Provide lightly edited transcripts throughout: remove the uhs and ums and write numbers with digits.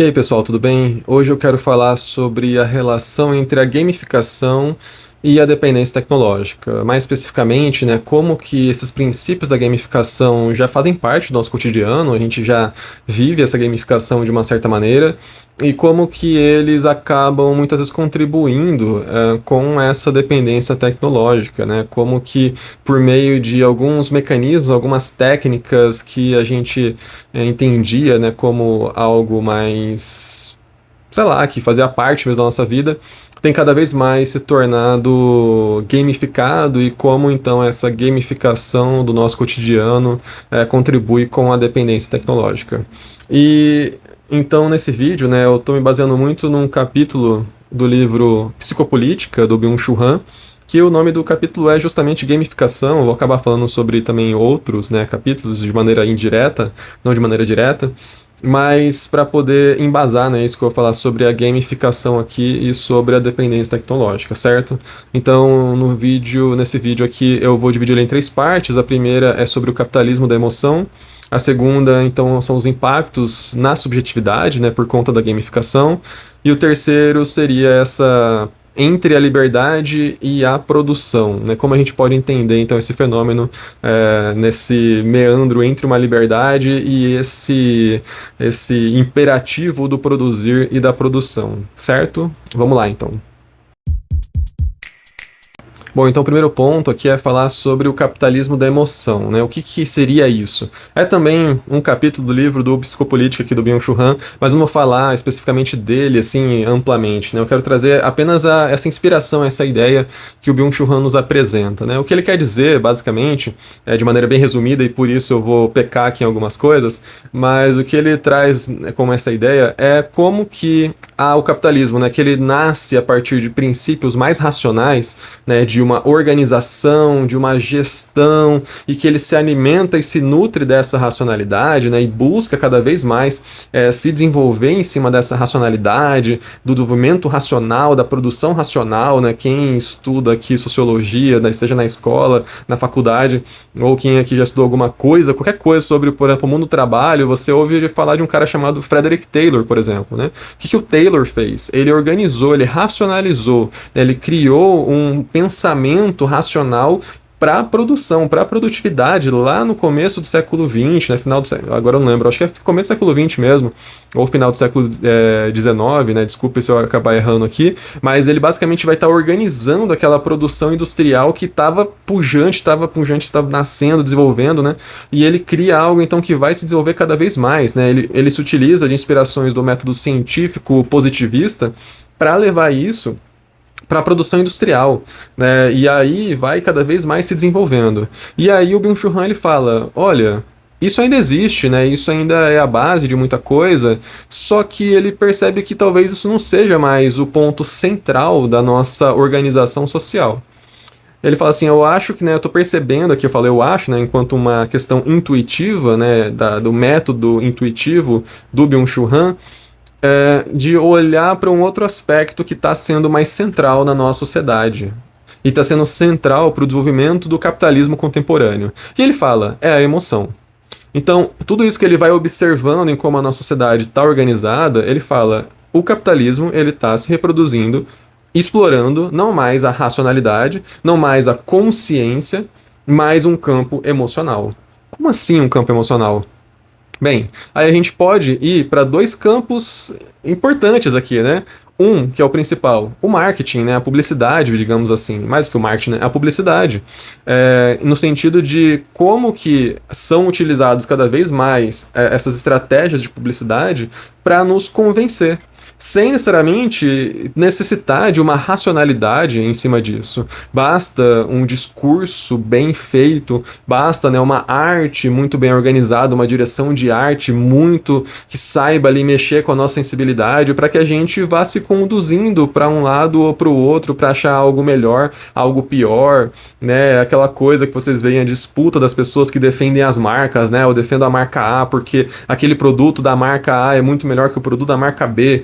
E aí, pessoal, tudo bem? Hoje eu quero falar sobre a relação entre a gamificação e a dependência tecnológica. Mais especificamente, né, como que esses princípios da gamificação já fazem parte do nosso cotidiano, a gente já vive essa gamificação de uma certa maneira, e como que eles acabam muitas vezes contribuindo com essa dependência tecnológica, né? Como que por meio de alguns mecanismos, algumas técnicas que a gente entendia, né, como algo mais, sei lá, que fazia parte mesmo da nossa vida, tem cada vez mais se tornado gamificado e como então essa gamificação do nosso cotidiano contribui com a dependência tecnológica. E então nesse vídeo, né, eu estou me baseando muito num capítulo do livro Psicopolítica, do Byung-Chul Han, que o nome do capítulo é justamente gamificação. Eu vou acabar falando sobre também outros, né, capítulos de maneira indireta, não de maneira direta, mas para poder embasar, né, isso que eu vou falar sobre a gamificação aqui e sobre a dependência tecnológica, certo? Então, nesse vídeo aqui, eu vou dividir ele em três partes. A primeira é sobre o capitalismo da emoção. A segunda, então, são os impactos na subjetividade, né, por conta da gamificação. E o terceiro seria essa entre a liberdade e a produção, né? Como a gente pode entender então esse fenômeno nesse meandro entre uma liberdade e esse imperativo do produzir e da produção, certo? Vamos lá então. Bom, então o primeiro ponto aqui é falar sobre o capitalismo da emoção, né? O que seria isso? É também um capítulo do livro do Psicopolítica aqui do Byung-Chul Han, mas não vou falar especificamente dele, assim, amplamente, né? Eu quero trazer apenas essa inspiração, essa ideia que o Byung-Chul Han nos apresenta, né? O que ele quer dizer, basicamente, de maneira bem resumida, e por isso eu vou pecar aqui em algumas coisas, mas o que ele traz, né, como essa ideia é como que o capitalismo, né, que ele nasce a partir de princípios mais racionais, né, de uma organização, de uma gestão, e que ele se alimenta e se nutre dessa racionalidade, né, e busca cada vez mais se desenvolver em cima dessa racionalidade, do desenvolvimento racional, da produção racional, né, quem estuda aqui sociologia, né, seja na escola, na faculdade, ou quem aqui já estudou alguma coisa, qualquer coisa sobre, por exemplo, o mundo do trabalho, você ouve falar de um cara chamado Frederick Taylor, por exemplo, né? O que o Taylor fez? Ele organizou, ele racionalizou, ele criou um pensamento racional para a produção, para a produtividade, lá no começo do século XX, né, final do século, agora eu não lembro, acho que é começo do século XX mesmo, ou final do século XIX, né, desculpe se eu acabar errando aqui, mas ele basicamente vai estar organizando aquela produção industrial que estava pujante, estava nascendo, desenvolvendo, né, e ele cria algo então que vai se desenvolver cada vez mais, né, ele se utiliza de inspirações do método científico positivista para levar isso para a produção industrial, né? E aí vai cada vez mais se desenvolvendo. E aí o Byung-Chul Han ele fala, olha, isso ainda existe, né? Isso ainda é a base de muita coisa, só que ele percebe que talvez isso não seja mais o ponto central da nossa organização social. Ele fala assim, eu acho que, né, eu tô percebendo aqui, eu falo eu acho, né, enquanto uma questão intuitiva, né, do método intuitivo do Byung-Chul Han, de olhar para um outro aspecto que está sendo mais central na nossa sociedade. E está sendo central para o desenvolvimento do capitalismo contemporâneo. E ele fala, é a emoção. Então, tudo isso que ele vai observando em como a nossa sociedade está organizada, ele fala, o capitalismo ele está se reproduzindo, explorando não mais a racionalidade, não mais a consciência, mas um campo emocional. Como assim um campo emocional? Bem, aí a gente pode ir para dois campos importantes aqui, né? Um, que é o principal, o marketing, né? A publicidade, digamos assim, mais do que o marketing, né? A publicidade, no sentido de como que são utilizados cada vez mais essas estratégias de publicidade para nos convencer, sem necessariamente necessitar de uma racionalidade em cima disso. Basta um discurso bem feito, basta, né, uma arte muito bem organizada, uma direção de arte muito que saiba ali mexer com a nossa sensibilidade para que a gente vá se conduzindo para um lado ou para o outro para achar algo melhor, algo pior, né? Aquela coisa que vocês veem a disputa das pessoas que defendem as marcas, né? Eu defendo a marca A porque aquele produto da marca A é muito melhor que o produto da marca B.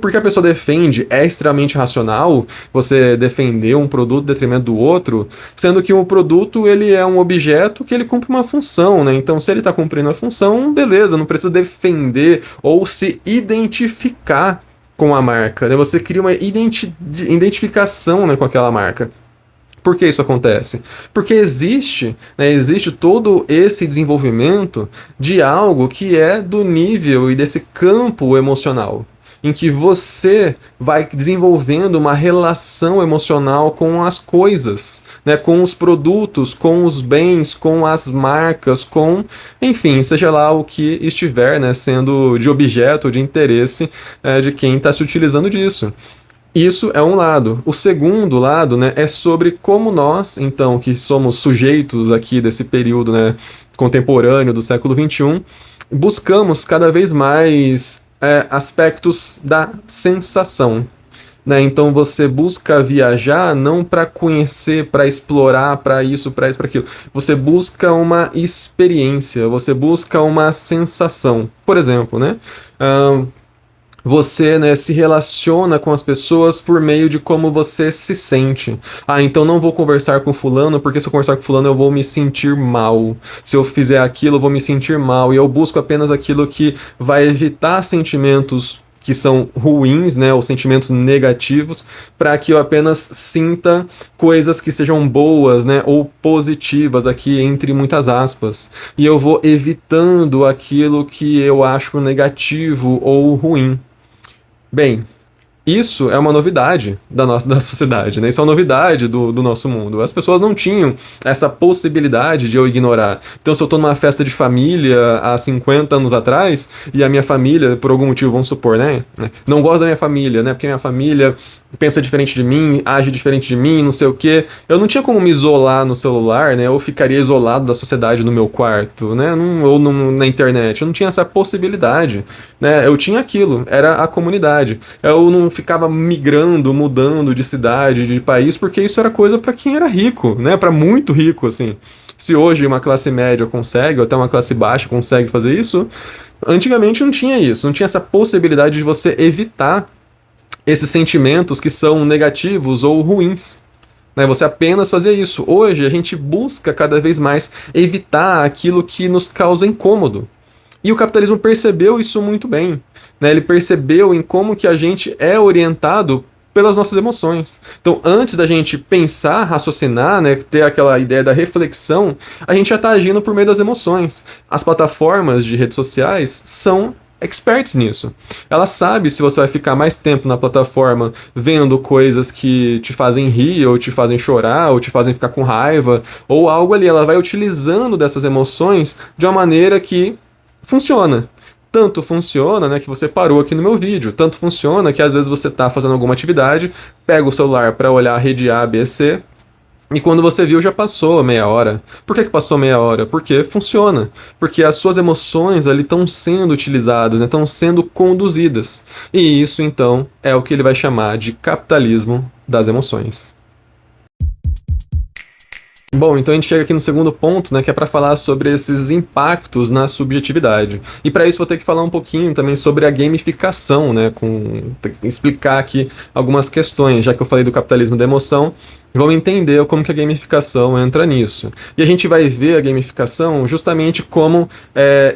Porque a pessoa defende é extremamente racional você defender um produto em detrimento do outro, sendo que um produto ele é um objeto que ele cumpre uma função, né? Então, se ele está cumprindo a função, beleza, não precisa defender ou se identificar com a marca, né? Você cria uma identificação, né, com aquela marca. Por que isso acontece? Porque existe todo esse desenvolvimento de algo que é do nível e desse campo emocional, em que você vai desenvolvendo uma relação emocional com as coisas, né, com os produtos, com os bens, com as marcas, enfim, seja lá o que estiver, né, sendo de objeto, de interesse de quem está se utilizando disso. Isso é um lado. O segundo lado, né, é sobre como nós, então, que somos sujeitos aqui desse período, né, contemporâneo do século XXI, buscamos cada vez mais aspectos da sensação. Né? Então você busca viajar não para conhecer, para explorar, para isso, para aquilo. Você busca uma experiência, você busca uma sensação. Por exemplo, né? Você, né, se relaciona com as pessoas por meio de como você se sente. Ah, então não vou conversar com fulano, porque se eu conversar com fulano eu vou me sentir mal. Se eu fizer aquilo, eu vou me sentir mal. E eu busco apenas aquilo que vai evitar sentimentos que são ruins, né, ou sentimentos negativos, para que eu apenas sinta coisas que sejam boas, né, ou positivas aqui entre muitas aspas. E eu vou evitando aquilo que eu acho negativo ou ruim. Bem, isso é uma novidade da sociedade, né? Isso é uma novidade do nosso mundo. As pessoas não tinham essa possibilidade de eu ignorar. Então, se eu tô numa festa de família há 50 anos atrás, e a minha família, por algum motivo, vamos supor, né? Não gosta da minha família, né? Porque minha família pensa diferente de mim, age diferente de mim, não sei o quê. Eu não tinha como me isolar no celular, né? Eu ficaria isolado da sociedade no meu quarto, né? Na internet. Eu não tinha essa possibilidade, né? Eu tinha aquilo, era a comunidade. Eu não ficava migrando, mudando de cidade, de país, porque isso era coisa para quem era rico, né? Para muito rico, assim. Se hoje uma classe média consegue, ou até uma classe baixa consegue fazer isso, antigamente não tinha isso, não tinha essa possibilidade de você evitar esses sentimentos que são negativos ou ruins. Né? Você apenas fazia isso. Hoje a gente busca cada vez mais evitar aquilo que nos causa incômodo. E o capitalismo percebeu isso muito bem. Né? Ele percebeu em como que a gente é orientado pelas nossas emoções. Então, antes da gente pensar, raciocinar, né, ter aquela ideia da reflexão, a gente já está agindo por meio das emoções. As plataformas de redes sociais são experts nisso. Ela sabe se você vai ficar mais tempo na plataforma vendo coisas que te fazem rir, ou te fazem chorar, ou te fazem ficar com raiva, ou algo ali. Ela vai utilizando dessas emoções de uma maneira que funciona. Tanto funciona, né, que você parou aqui no meu vídeo. Tanto funciona que às vezes você está fazendo alguma atividade, pega o celular para olhar a rede A, B, C, e quando você viu, já passou meia hora. Por que passou meia hora? Porque funciona. Porque as suas emoções ali estão sendo utilizadas, né? Estão sendo conduzidas. E isso, então, é o que ele vai chamar de capitalismo das emoções. Bom, então a gente chega aqui no segundo ponto, né, que é para falar sobre esses impactos na subjetividade. E para isso vou ter que falar um pouquinho também sobre a gamificação, né, explicar aqui algumas questões, já que eu falei do capitalismo da emoção. Vamos entender como que a gamificação entra nisso. E a gente vai ver a gamificação justamente como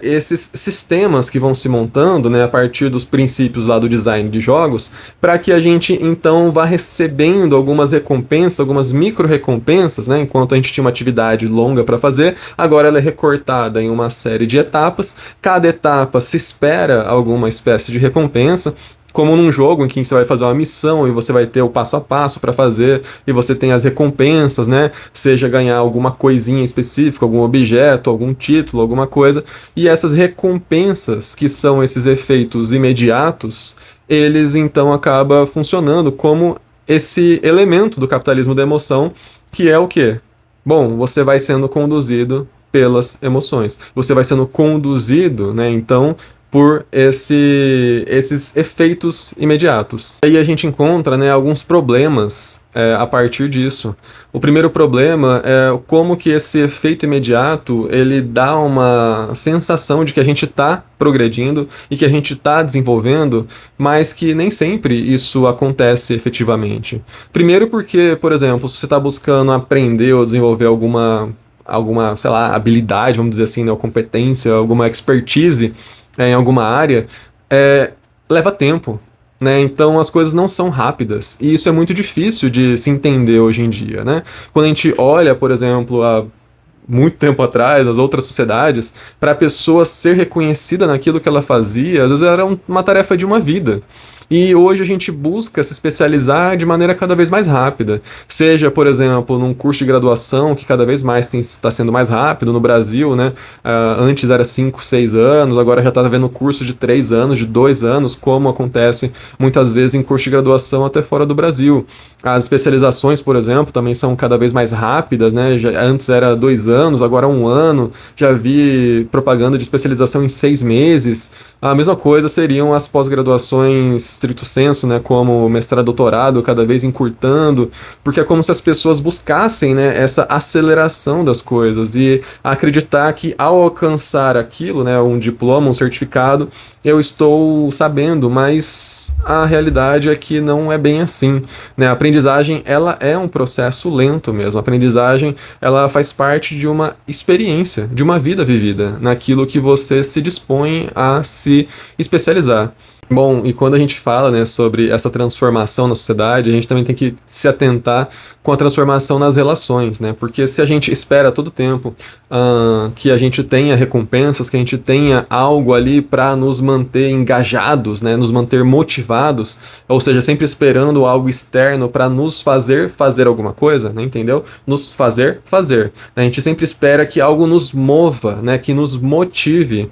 esses sistemas que vão se montando, né, a partir dos princípios lá do design de jogos, para que a gente então vá recebendo algumas recompensas, algumas micro-recompensas, né, enquanto a gente tinha uma atividade longa para fazer, agora ela é recortada em uma série de etapas. Cada etapa se espera alguma espécie de recompensa, como num jogo em que você vai fazer uma missão e você vai ter o passo a passo para fazer, e você tem as recompensas, né? Seja ganhar alguma coisinha específica, algum objeto, algum título, alguma coisa. E essas recompensas, que são esses efeitos imediatos, eles então acabam funcionando como esse elemento do capitalismo da emoção, que é o quê? Bom, você vai sendo conduzido pelas emoções. Você vai sendo conduzido, né? Então, por esses efeitos imediatos. Aí a gente encontra, né, alguns problemas a partir disso. O primeiro problema é como que esse efeito imediato ele dá uma sensação de que a gente está progredindo e que a gente está desenvolvendo, mas que nem sempre isso acontece efetivamente. Primeiro porque, por exemplo, se você está buscando aprender ou desenvolver alguma, sei lá, habilidade, vamos dizer assim, né, ou competência, alguma expertise em alguma área, leva tempo. Né? Então as coisas não são rápidas e isso é muito difícil de se entender hoje em dia, né? Quando a gente olha, por exemplo, há muito tempo atrás, as outras sociedades, para a pessoa ser reconhecida naquilo que ela fazia, às vezes era uma tarefa de uma vida. E hoje a gente busca se especializar de maneira cada vez mais rápida. Seja, por exemplo, num curso de graduação, que cada vez mais está sendo mais rápido no Brasil, né? Antes era 5, 6 anos, agora já está havendo curso de 3 anos, de 2 anos, como acontece muitas vezes em curso de graduação até fora do Brasil. As especializações, por exemplo, também são cada vez mais rápidas, né? Antes era 2 anos, agora 1 ano. Já vi propaganda de especialização em 6 meses. A mesma coisa seriam as pós-graduações stricto sensu, né, como mestrado, doutorado, cada vez encurtando, porque é como se as pessoas buscassem, né, essa aceleração das coisas e acreditar que ao alcançar aquilo, né, um diploma, um certificado, eu estou sabendo, mas a realidade é que não é bem assim, né? A aprendizagem, ela é um processo lento mesmo. A aprendizagem, ela faz parte de uma experiência, de uma vida vivida, naquilo que você se dispõe a se especializar. Bom, e quando a gente fala, né, sobre essa transformação na sociedade, a gente também tem que se atentar com a transformação nas relações, né? Porque se a gente espera todo tempo que a gente tenha recompensas, que a gente tenha algo ali para nos manter engajados, né, nos manter motivados, ou seja, sempre esperando algo externo para nos fazer alguma coisa, né, entendeu? Nos fazer. A gente sempre espera que algo nos mova, né, que nos motive.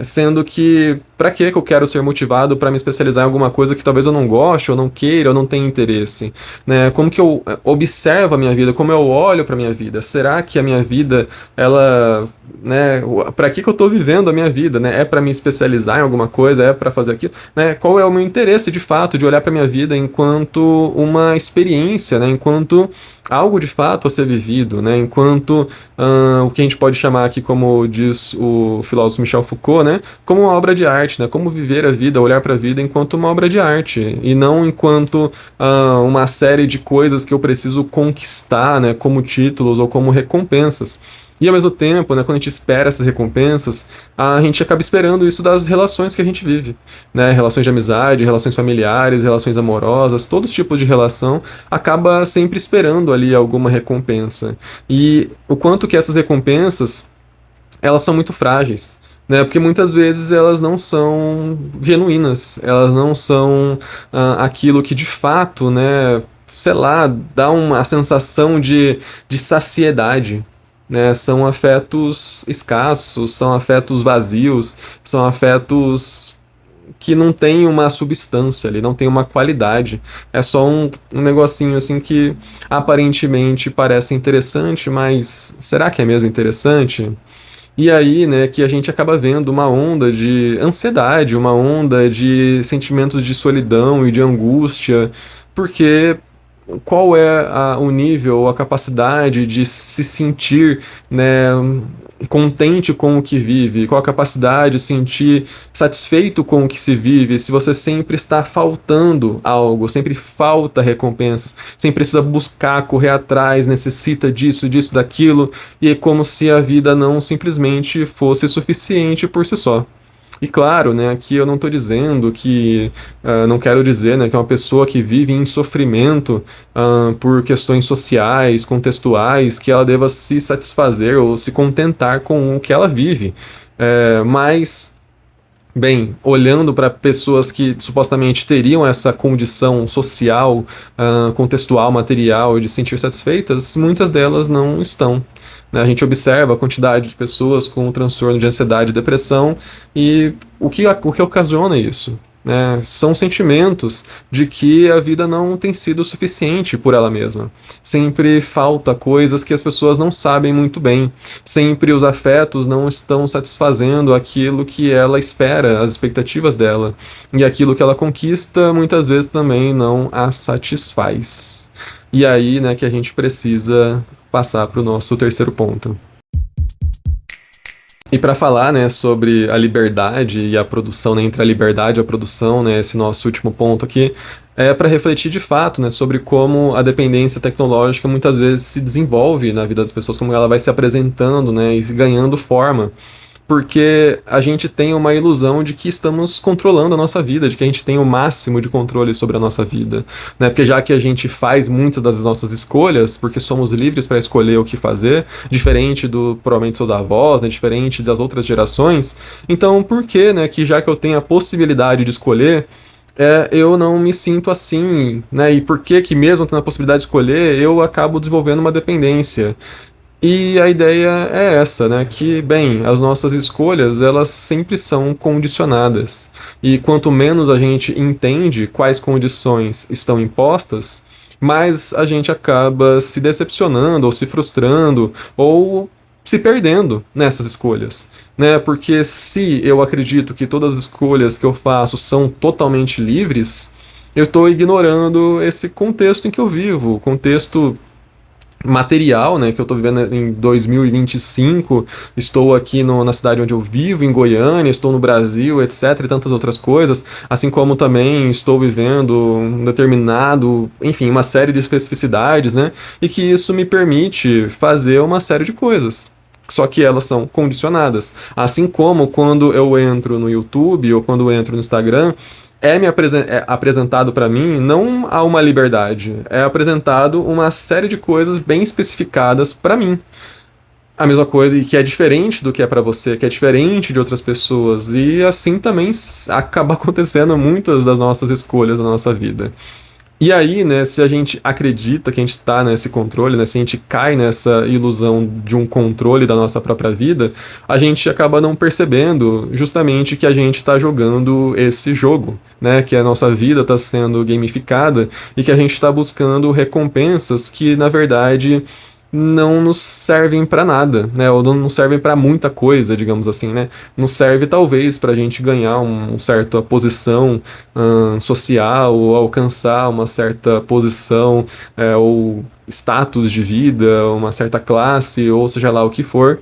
Sendo que, para que eu quero ser motivado para me especializar em alguma coisa que talvez eu não goste, ou não queira, ou não tenha interesse, né? Como que eu observo a minha vida, como eu olho para a minha vida? Será que a minha vida, ela, né, para que eu estou vivendo a minha vida, né? É para me especializar em alguma coisa, é para fazer aquilo, né? Qual é o meu interesse de fato de olhar para a minha vida enquanto uma experiência, né? Enquanto algo de fato a ser vivido, né? Enquanto o que a gente pode chamar aqui, como diz o filósofo Michel Foucault, né? Como uma obra de arte, né? Como viver a vida, olhar para a vida enquanto uma obra de arte e não enquanto uma série de coisas que eu preciso conquistar, né? Como títulos ou como recompensas. E ao mesmo tempo, né, quando a gente espera essas recompensas, a gente acaba esperando isso das relações que a gente vive, né? Relações de amizade, relações familiares, relações amorosas, todos os tipos de relação, acaba sempre esperando ali alguma recompensa. E o quanto que essas recompensas, elas são muito frágeis, né? Porque muitas vezes elas não são genuínas, elas não são aquilo que de fato, né, sei lá, dá uma sensação de saciedade. Né, são afetos escassos, são afetos vazios, são afetos que não tem uma substância ali, não tem uma qualidade. É só um negocinho assim que aparentemente parece interessante, mas será que é mesmo interessante? E aí, né, que a gente acaba vendo uma onda de ansiedade, uma onda de sentimentos de solidão e de angústia, porque qual é o nível, a capacidade de se sentir, né, contente com o que vive, qual a capacidade de se sentir satisfeito com o que se vive, se você sempre está faltando algo, sempre falta recompensas, sempre precisa buscar, correr atrás, necessita disso, daquilo, e é como se a vida não simplesmente fosse suficiente por si só. E claro, né, aqui eu não estou dizendo que, não quero dizer, né, que é uma pessoa que vive em sofrimento por questões sociais, contextuais, que ela deva se satisfazer ou se contentar com o que ela vive. Mas, bem, olhando para pessoas que supostamente teriam essa condição social, contextual, material de se sentir satisfeitas, muitas delas não estão. A gente observa a quantidade de pessoas com transtorno de ansiedade e depressão e o que ocasiona isso? né? São sentimentos de que a vida não tem sido suficiente por ela mesma. Sempre falta coisas que as pessoas não sabem muito bem. Sempre os afetos não estão satisfazendo aquilo que ela espera, as expectativas dela. E aquilo que ela conquista muitas vezes também não a satisfaz. E aí, né, que a gente precisa passar para o nosso terceiro ponto. E para falar, né, sobre a liberdade e a produção, né, entre a liberdade e a produção, né, esse nosso último ponto aqui, é para refletir de fato, né, sobre como a dependência tecnológica muitas vezes se desenvolve na vida das pessoas, como ela vai se apresentando, né, e ganhando forma. Porque a gente tem uma ilusão de que estamos controlando a nossa vida, de que a gente tem o máximo de controle sobre a nossa vida, né? Porque já que a gente faz muitas das nossas escolhas, porque somos livres para escolher o que fazer, diferente do provavelmente seus avós, né? Diferente das outras gerações, então por que, né? Que já que eu tenho a possibilidade de escolher, eu não me sinto assim, né? E por que mesmo tendo a possibilidade de escolher, eu acabo desenvolvendo uma dependência? E a ideia é essa, né? Que, bem, as nossas escolhas, elas sempre são condicionadas. E quanto menos a gente entende quais condições estão impostas, mais a gente acaba se decepcionando, ou se frustrando, ou se perdendo nessas escolhas, né? Porque se eu acredito que todas as escolhas que eu faço são totalmente livres, eu estou ignorando esse contexto em que eu vivo, o contexto material, né, que eu estou vivendo em 2025, estou aqui na cidade onde eu vivo, em Goiânia, estou no Brasil, etc, e tantas outras coisas, assim como também estou vivendo um determinado, enfim, uma série de especificidades, né, e que isso me permite fazer uma série de coisas. Só que elas são condicionadas. Assim como quando eu entro no YouTube ou quando eu entro no Instagram, é apresentado para mim não há uma liberdade, é apresentado uma série de coisas bem especificadas para mim. A mesma coisa e que é diferente do que é para você, que é diferente de outras pessoas, e assim também acaba acontecendo muitas das nossas escolhas na nossa vida. E aí, né, se a gente acredita que a gente está nesse controle, né, se a gente cai nessa ilusão de um controle da nossa própria vida, a gente acaba não percebendo justamente que a gente está jogando esse jogo, né, que a nossa vida está sendo gamificada e que a gente está buscando recompensas que, na verdade, não nos servem para nada, né? Ou não servem para muita coisa, digamos assim, né? Não serve talvez para a gente ganhar uma certa posição social, ou alcançar uma certa posição ou status de vida, uma certa classe, ou seja lá o que for,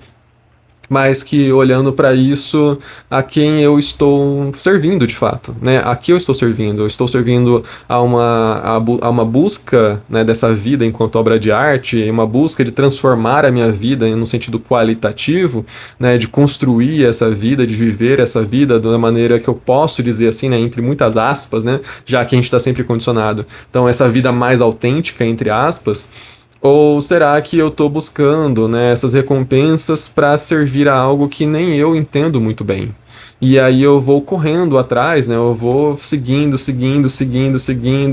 mas que olhando para isso, a quem eu estou servindo de fato, né? A que eu estou servindo? Eu estou servindo a uma busca, né, dessa vida enquanto obra de arte, uma busca de transformar a minha vida no sentido qualitativo, né, de construir essa vida, de viver essa vida da maneira que eu posso dizer assim, né, entre muitas aspas, né, já que a gente está sempre condicionado. Então, essa vida mais autêntica, entre aspas. Ou será que eu estou buscando, né, essas recompensas para servir a algo que nem eu entendo muito bem? E aí eu vou correndo atrás, né? Eu vou seguindo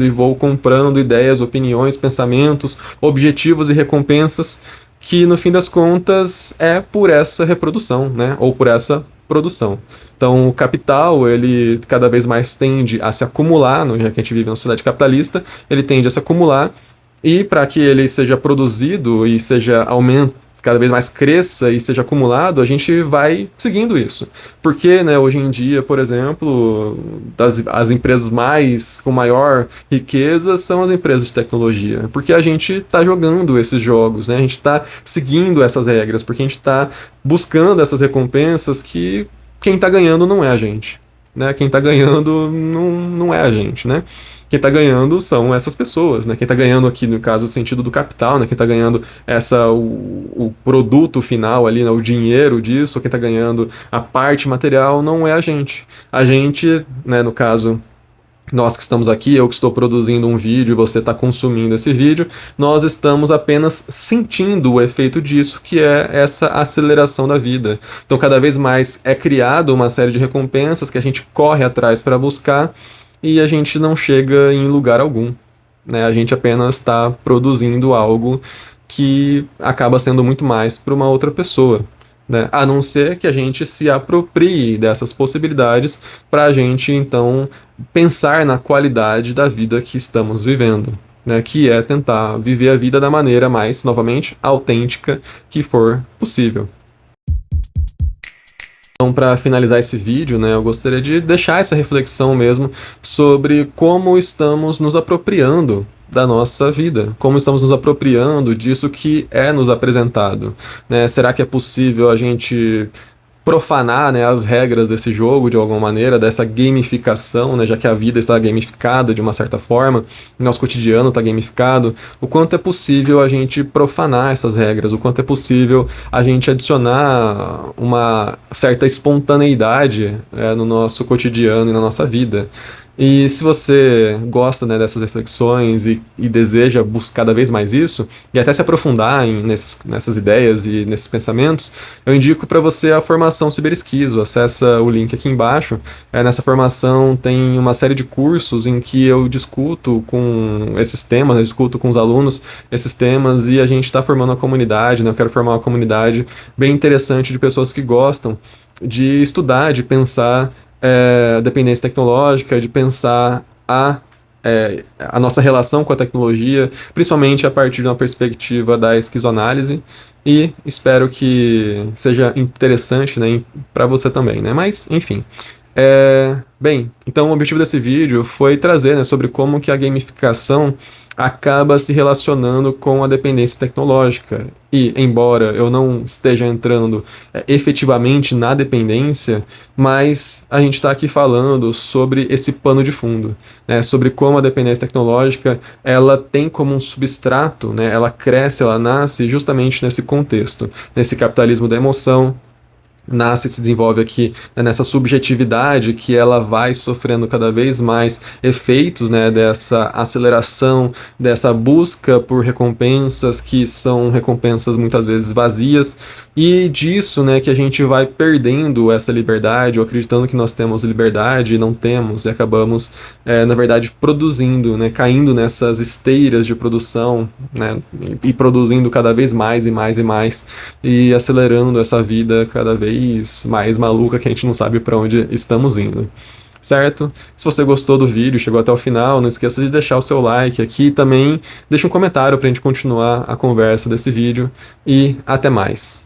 e vou comprando ideias, opiniões, pensamentos, objetivos e recompensas que no fim das contas é por essa reprodução, né? Ou por essa produção. Então, o capital, ele cada vez mais tende a se acumular, já que a gente vive numa sociedade capitalista, ele tende a se acumular. E para que ele seja produzido e seja cada vez mais cresça e seja acumulado, a gente vai seguindo isso. Porque, né, hoje em dia, por exemplo, as empresas com maior riqueza são as empresas de tecnologia. Porque a gente está jogando esses jogos, né? A gente está seguindo essas regras, porque a gente está buscando essas recompensas que quem está ganhando não é a gente. Né? Quem está ganhando não é a gente, né? Quem está ganhando são essas pessoas, né? Quem está ganhando aqui, no caso, o sentido do capital, né? Quem está ganhando o produto final ali, né? O dinheiro disso, quem está ganhando a parte material não é a gente. A gente, né, no caso, nós que estamos aqui, eu que estou produzindo um vídeo, você está consumindo esse vídeo, nós estamos apenas sentindo o efeito disso, que é essa aceleração da vida. Então, cada vez mais é criado uma série de recompensas que a gente corre atrás para buscar e a gente não chega em lugar algum, né? A gente apenas está produzindo algo que acaba sendo muito mais para uma outra pessoa. Né? A não ser que a gente se aproprie dessas possibilidades para a gente, então, pensar na qualidade da vida que estamos vivendo, né, que é tentar viver a vida da maneira mais, novamente, autêntica que for possível. Então, para finalizar esse vídeo, né, eu gostaria de deixar essa reflexão mesmo sobre como estamos nos apropriando da nossa vida, como estamos nos apropriando disso que é nos apresentado, né? Será que é possível a gente profanar, né, as regras desse jogo de alguma maneira, dessa gamificação, né, já que a vida está gamificada de uma certa forma, nosso cotidiano está gamificado, o quanto é possível a gente profanar essas regras, o quanto é possível a gente adicionar uma certa espontaneidade no nosso cotidiano e na nossa vida. E se você gosta, né, dessas reflexões e deseja buscar cada vez mais isso, e até se aprofundar nessas ideias e nesses pensamentos, eu indico para você a formação Ciberesquizo. Acessa o link aqui embaixo. Nessa formação tem uma série de cursos em que eu discuto com esses temas, eu discuto com os alunos esses temas, e a gente está formando uma comunidade, né? Eu quero formar uma comunidade bem interessante de pessoas que gostam de estudar, de pensar dependência tecnológica, de pensar a nossa relação com a tecnologia, principalmente a partir de uma perspectiva da esquizoanálise, e espero que seja interessante, né, para você também, né? Mas, enfim. Bem, então o objetivo desse vídeo foi trazer, né, sobre como que a gamificação acaba se relacionando com a dependência tecnológica. E, embora eu não esteja entrando efetivamente na dependência, mas a gente está aqui falando sobre esse pano de fundo, né, sobre como a dependência tecnológica ela tem como um substrato, né, ela cresce, ela nasce justamente nesse contexto, nesse capitalismo da emoção, nasce e se desenvolve aqui, né, nessa subjetividade que ela vai sofrendo cada vez mais efeitos, né, dessa aceleração, dessa busca por recompensas que são recompensas muitas vezes vazias, e disso, né, que a gente vai perdendo essa liberdade, ou acreditando que nós temos liberdade e não temos, e acabamos, na verdade, produzindo, né, caindo nessas esteiras de produção, né, e produzindo cada vez mais e mais e mais, e acelerando essa vida cada vez mais maluca que a gente não sabe para onde estamos indo. Certo? Se você gostou do vídeo, chegou até o final, não esqueça de deixar o seu like aqui e também deixa um comentário para a gente continuar a conversa desse vídeo, e até mais.